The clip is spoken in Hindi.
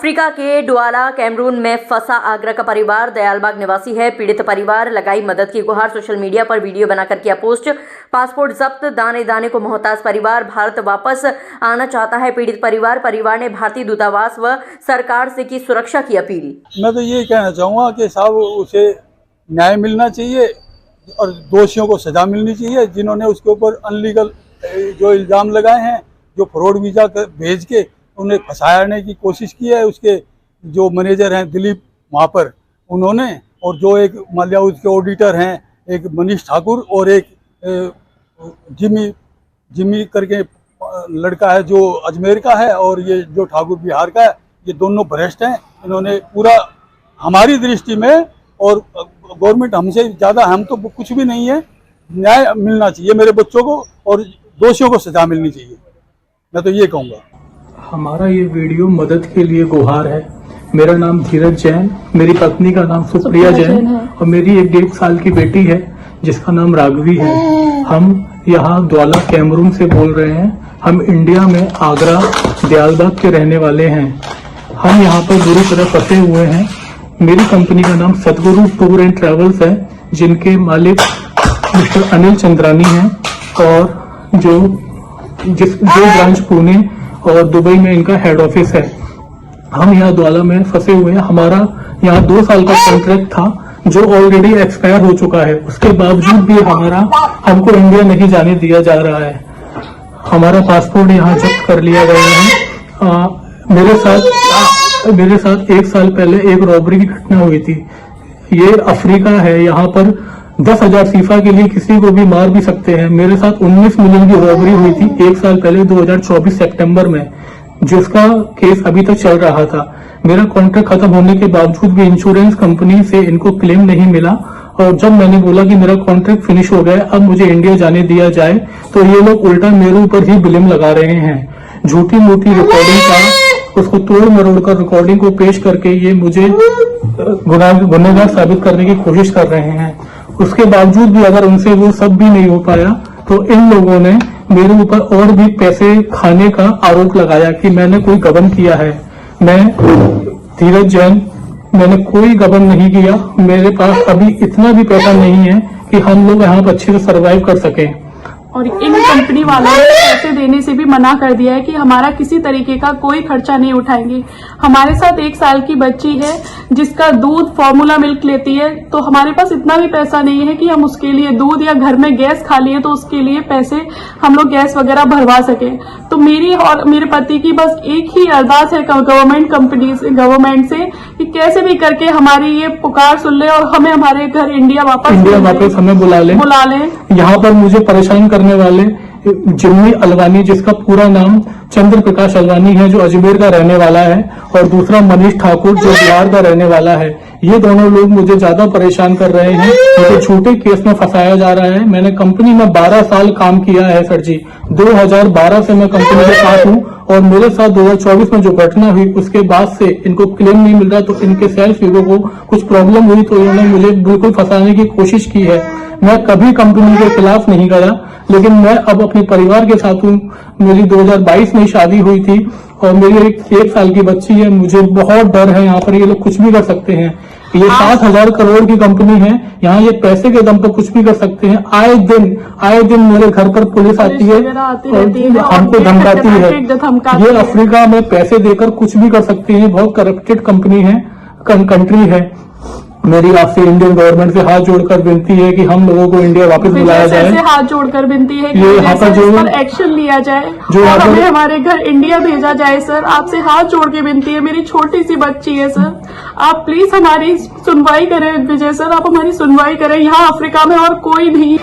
अफ्रीका के डुआला कैमरून में फंसा आगरा का परिवार दयालबाग निवासी है। पीड़ित परिवार लगाई मदद की गुहार, सोशल मीडिया पर वीडियो बनाकर किया पोस्ट। पासपोर्ट जब्त, दाने दाने को मोहताज परिवार भारत वापस आना चाहता है। पीड़ित परिवार ने भारतीय दूतावास व सरकार से की सुरक्षा की अपील। मैं तो ये कहना चाहूँगा कि साहब उसे न्याय मिलना चाहिए और दोषियों को सजा मिलनी चाहिए, जिन्होंने उसके ऊपर अनलीगल जो इल्ज़ाम लगाए हैं, जो फ्रॉड वीज़ा भेज के उन्हें फंसाने की कोशिश की है। उसके जो मैनेजर हैं दिलीप वहाँ पर उन्होंने, और जो एक मान लिया उसके ऑडिटर हैं एक मनीष ठाकुर और एक जिमी करके लड़का है जो अजमेर का है, और ये जो ठाकुर बिहार का है, ये दोनों भ्रष्ट हैं। इन्होंने पूरा हमारी दृष्टि में, और गवर्नमेंट हमसे ज़्यादा, हम तो कुछ भी नहीं है, न्याय मिलना चाहिए मेरे बच्चों को और दोषियों को सजा मिलनी चाहिए। मैं तो ये कहूँगा। हमारा ये वीडियो मदद के लिए गुहार है। मेरा नाम धीरज जैन, मेरी पत्नी का नाम सुप्रिया जैन और मेरी एक 1.5 साल की बेटी है जिसका नाम राघवी है। हम यहाँ डुआला कैमरून से बोल रहे हैं। हम इंडिया में आगरा दयालबाग के रहने वाले हैं। हम यहाँ पर बुरी तरह फंसे हुए हैं। मेरी कंपनी का नाम सतगुरु टूर एंड ट्रेवल्स है, जिनके मालिक मिस्टर अनिल चंद्रानी हैं, और जो ब्रांच पुणे और दुबई में इनका हेड ऑफिस है। हम यहाँ डुआला में फंसे हुए हैं। हमारा यहाँ 2 साल का कॉन्ट्रैक्ट था जो ऑलरेडी एक्सपायर हो चुका है। उसके बावजूद भी हमको इंडिया नहीं जाने दिया जा रहा है। हमारा पासपोर्ट यहाँ जब्त कर लिया गया है। मेरे साथ 1 साल पहले एक रॉबरी की घटना हुई थी। ये अफ्रीका है, यहाँ पर 10,000 फीफा के लिए किसी को भी मार भी सकते हैं। मेरे साथ 19 मिलियन की रॉबरी हुई थी 1 साल पहले 2024 सितंबर में, जिसका केस अभी तक चल रहा था। मेरा कॉन्ट्रैक्ट खत्म होने के बावजूद भी इंश्योरेंस कंपनी से इनको क्लेम नहीं मिला, और जब मैंने बोला कि मेरा कॉन्ट्रैक्ट फिनिश हो गया, अब मुझे इंडिया जाने दिया जाए, तो ये लोग उल्टा मेरे ऊपर ही ब्लेम लगा रहे हैं। झूठी मूठी रिकॉर्डिंग का उसको तोड़ मरोड़ कर रिकॉर्डिंग को पेश करके ये मुझे गुनहगार साबित करने की कोशिश कर रहे हैं। उसके बावजूद भी अगर उनसे वो सब भी नहीं हो पाया, तो इन लोगों ने मेरे ऊपर और भी पैसे खाने का आरोप लगाया कि मैंने कोई गबन किया है। मैं धीरज जैन, मैंने कोई गबन नहीं किया। मेरे पास अभी इतना भी पैसा नहीं है कि हम लोग यहाँ पर अच्छे से सर्वाइव कर सकें। और इन कंपनी वालों ने पैसे देने से भी मना कर दिया है कि हमारा किसी तरीके का कोई खर्चा नहीं उठाएंगे। हमारे साथ 1 साल की बच्ची है जिसका दूध फॉर्मूला मिल्क लेती है, तो हमारे पास इतना भी पैसा नहीं है कि हम उसके लिए दूध, या घर में गैस खाली है तो उसके लिए पैसे हम लोग गैस वगैरह भरवा सके। तो मेरी और मेरे पति की बस एक ही अरदास है गवर्नमेंट से कि कैसे भी करके हमारी ये पुकार सुन ले और हमें हमारे घर इंडिया वापस हमें बुला ले। यहाँ पर मुझे परेशान करने वाले जिम्मी अलवानी, जिसका पूरा नाम चंद्र प्रकाश अलवानी है, जो अजमेर का रहने वाला है, और दूसरा मनीष ठाकुर जो बिहार का रहने वाला है। ये दोनों लोग मुझे ज्यादा परेशान कर रहे हैं। मुझे झूठे केस में फंसाया जा रहा है। मैंने कंपनी में 12 साल काम किया है सर जी। 2012 से मैं कंपनी के साथ हूँ, और मेरे साथ 2024 में जो घटना हुई उसके बाद से इनको क्लेम नहीं मिल रहा, तो इनके सेल्स ईगो को कुछ प्रॉब्लम हुई, तो इन्होंने मुझे बिल्कुल फंसाने की कोशिश की है। मैं कभी कंपनी के खिलाफ नहीं गया, लेकिन मैं अब अपने परिवार के साथ हूँ। मेरी 2022 में शादी हुई थी और मेरी एक साल की बच्ची है। मुझे बहुत डर है, यहाँ पर ये लोग कुछ भी कर सकते हैं। ये 7,000 करोड़ की कंपनी है, यहाँ ये पैसे के दम पर कुछ भी कर सकते हैं। आए दिन मेरे घर पर पुलिस आती है और हमको धमकाती है। ये अफ्रीका में पैसे देकर कुछ भी कर सकते हैं। बहुत करप्टेड कंपनी है, कंट्री है। मेरी आपसे इंडियन गवर्नमेंट से हाथ जोड़कर विनती है कि हम लोगों को इंडिया वापस बुलाया जाए। हाथ जोड़कर विनती है कि यहाँ पर एक्शन लिया जाए और हमें हमारे घर इंडिया भेजा जाए। सर, आपसे हाथ जोड़ के विनती है। मेरी छोटी सी बच्ची है सर, आप प्लीज हमारी सुनवाई करें। विजय सर, आप हमारी सुनवाई करें। यहाँ अफ्रीका में और कोई नहीं।